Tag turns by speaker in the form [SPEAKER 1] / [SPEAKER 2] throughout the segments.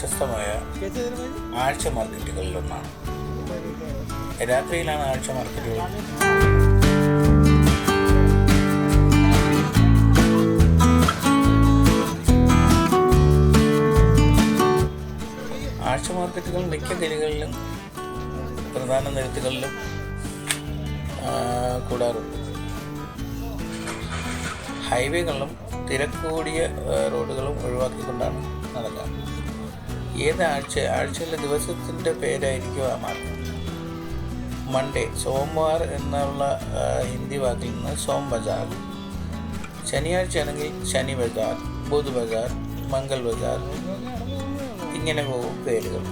[SPEAKER 1] പ്രശസ്തമായ ആഴ്ച മാർക്കറ്റുകളിലൊന്നാണ്. രാത്രിയിലാണ് ആഴ്ച മാർക്കറ്റുകൾ. ആഴ്ച മാർക്കറ്റുകൾ മിക്ക ഗലികളിലും പ്രധാന നിരത്തുകളിലും കൂടാറുണ്ട്. ഹൈവേകളിലും തിരക്കൂടിയ റോഡുകളും ഒഴിവാക്കിക്കൊണ്ടാണ് നടക്കുക. ആഴ്ചയിലെ ദിവസത്തിൻ്റെ പേരായിരിക്കും ആ മാർക്കറ്റ്. മൺഡേ, സോമവാർ എന്നുള്ള ഹിന്ദി വാക്കിൽ നിന്ന് സോം ബജാർ. ശനിയാഴ്ചയാണെങ്കിൽ ശനി ബജാർ, ബുധ് ബജാർ, മംഗൾ ബജാർ, ഇങ്ങനെ പോകും പേരുകൾ.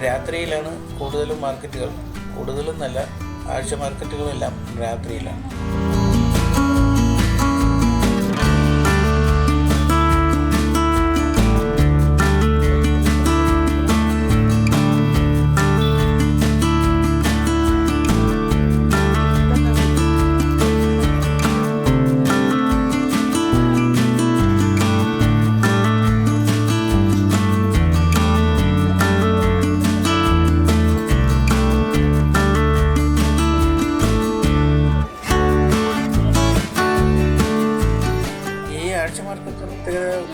[SPEAKER 1] രാത്രിയിലാണ് കൂടുതലും മാർക്കറ്റുകൾ. കൂടുതലും നല്ല ആഴ്ച മാർക്കറ്റുകളെല്ലാം രാത്രിയിലാണ്.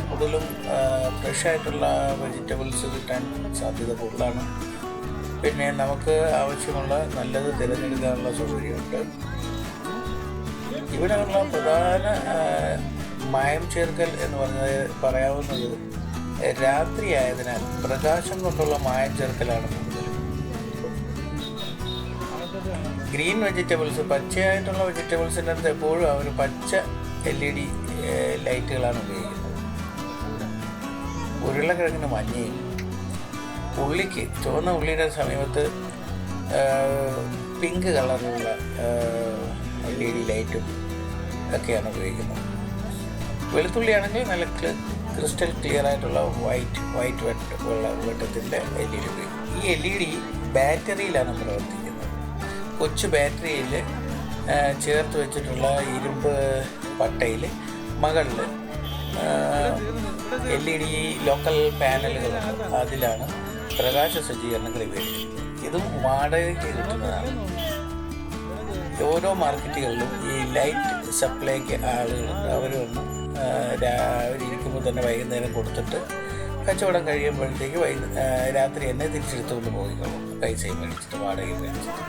[SPEAKER 1] കൂടുതലും ഫ്രഷായിട്ടുള്ള വെജിറ്റബിൾസ് കിട്ടാൻ സാധ്യത കൂടുതലാണ്. പിന്നെ നമുക്ക് ആവശ്യമുള്ള നല്ലത് തിരഞ്ഞെടുക്കാനുള്ള സൗകര്യമുണ്ട്. ഇവിടെയുള്ള പ്രധാന മായം ചേർക്കൽ എന്ന് പറയാവുന്നത് രാത്രി ആയതിനാൽ പ്രകാശം കൊണ്ടുള്ള മായം ചേർക്കലാണ് കൂടുതലും. ഗ്രീൻ വെജിറ്റബിൾസ്, പച്ചയായിട്ടുള്ള വെജിറ്റബിൾസിൻ്റെ അടുത്ത് എപ്പോഴും അവർ പച്ച LED ലൈറ്റുകളാണ് ഉപയോഗിക്കുന്നത്. ഉരുളക്കിഴങ്ങിന് മഞ്ഞയും, ഉള്ളിക്ക് ചുവന്ന ഉള്ളിയുടെ സമീപത്ത് പിങ്ക് കളറിലുള്ള LED ലൈറ്റും ഒക്കെയാണ് ഉപയോഗിക്കുന്നത്. വെളുത്തുള്ളിയാണെങ്കിൽ നല്ല ക്രിസ്റ്റൽ ക്ലിയർ ആയിട്ടുള്ള വൈറ്റ് വെട്ടത്തിൻ്റെ LED ഉപയോഗിക്കും. ഈ LED ബാറ്ററിയിലാണ് പ്രവർത്തിക്കുന്നത്. കൊച്ചു ബാറ്ററിയിൽ ചേർത്ത് വെച്ചിട്ടുള്ള ഇരുമ്പ് പട്ടയിൽ മുകളിൽ LED ലോക്കൽ പാനലുകളുണ്ട്. അതിലാണ് പ്രകാശ സജ്ജീകരണങ്ങൾ ഉപയോഗിക്കുന്നത്. ഇതും വാടകയ്ക്ക് കിട്ടുന്നതാണ്. ഓരോ മാർക്കറ്റുകളിലും ഈ ലൈറ്റ് സപ്ലൈക്ക് ആളുകളുണ്ട്. അവർ വന്ന് രാവിലെ ഇരിക്കുമ്പോൾ തന്നെ വൈകുന്നേരം കൊടുത്തിട്ട് കച്ചവടം കഴിയുമ്പോഴത്തേക്ക് രാത്രി തന്നെ തിരിച്ചെടുത്തുകൊണ്ട് പോയിക്കോളും. പൈസയും മേടിച്ചിട്ട്, വാടകയും മേടിച്ചിട്ട്.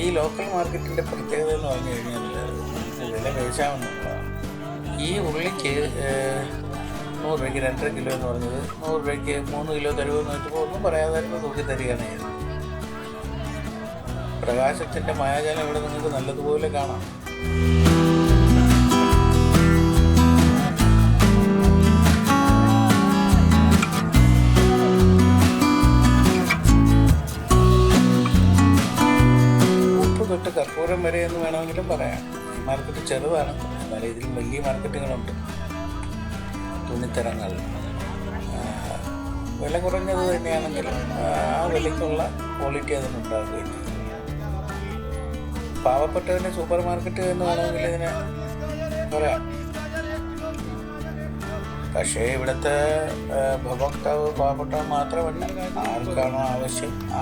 [SPEAKER 1] ഈ ലോക്കൽ മാർക്കറ്റിൻ്റെ പ്രത്യേകത എന്ന് പറഞ്ഞു കഴിഞ്ഞാൽ വില പേശാമെന്നുള്ളതാണ്. ഈ ഉള്ളിക്ക് 100 രൂപയ്ക്ക് 2.5 കിലോ എന്ന് പറഞ്ഞത് 100 രൂപയ്ക്ക് 3 കിലോ തരുമെന്ന് വെച്ചപ്പോൾ ഒന്നും പറയാതെ തൂക്കി തരികയാണ് ചെയ്തത്. പ്രകാശത്തിൻ്റെ മായാജാലം ഇവിടെ നിങ്ങൾക്ക് നല്ലതുപോലെ കാണാം. തൊട്ട് കർപ്പൂരം വരെ എന്ന് വേണമെങ്കിലും പറയാം. ഈ മാർക്കറ്റ് ചെറുതാണ്, എന്നാൽ ഇതിലും വലിയ മാർക്കറ്റുകളുണ്ട്. തുണിത്തരങ്ങൾ വില കുറഞ്ഞത് തന്നെയാണെങ്കിലും ആ വിലയ്ക്കുള്ള ക്വാളിറ്റി അതിനുണ്ടാവുകയും ചെയ്യും. പാവപ്പെട്ടതിന് സൂപ്പർ മാർക്കറ്റ് എന്ന് വേണമെങ്കിൽ ഇതിനെ പറയാം. പക്ഷേ ഇവിടുത്തെ ഉപഭോക്താവ് പാവപ്പെട്ടവൻ മാത്രമല്ല, ആർക്കാണോ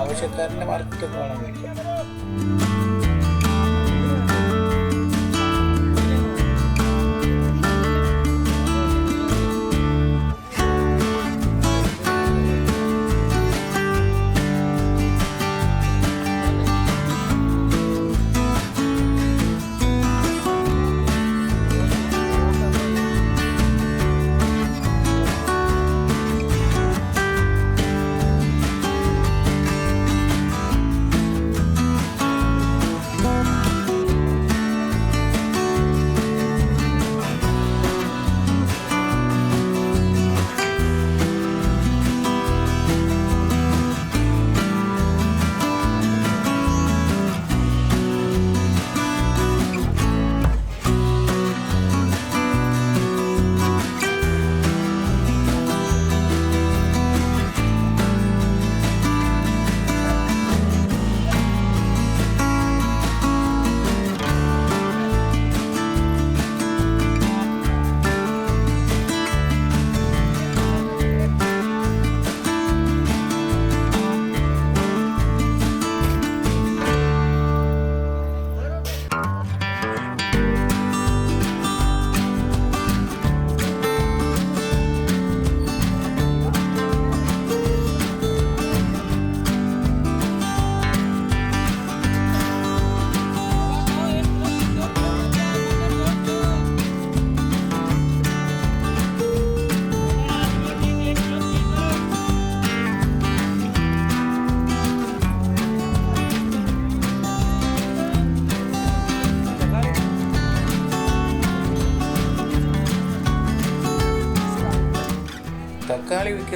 [SPEAKER 1] ആവശ്യക്കാരൻ്റെ മാർക്കറ്റ് എന്ന് വേണമെങ്കിൽ.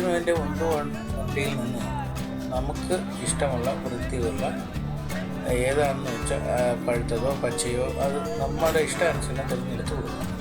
[SPEAKER 1] മേടിക്കുന്നതിൻ്റെ വണ്ടിയിൽ നിന്ന് നമുക്ക് ഇഷ്ടമുള്ള വൃത്തിയുള്ള ഏതാണെന്ന് വെച്ചാൽ പഴുത്തതോ പച്ചയോ അത് നമ്മുടെ ഇഷ്ടാനുസരണം തിരഞ്ഞെടുത്ത് കൊടുക്കണം.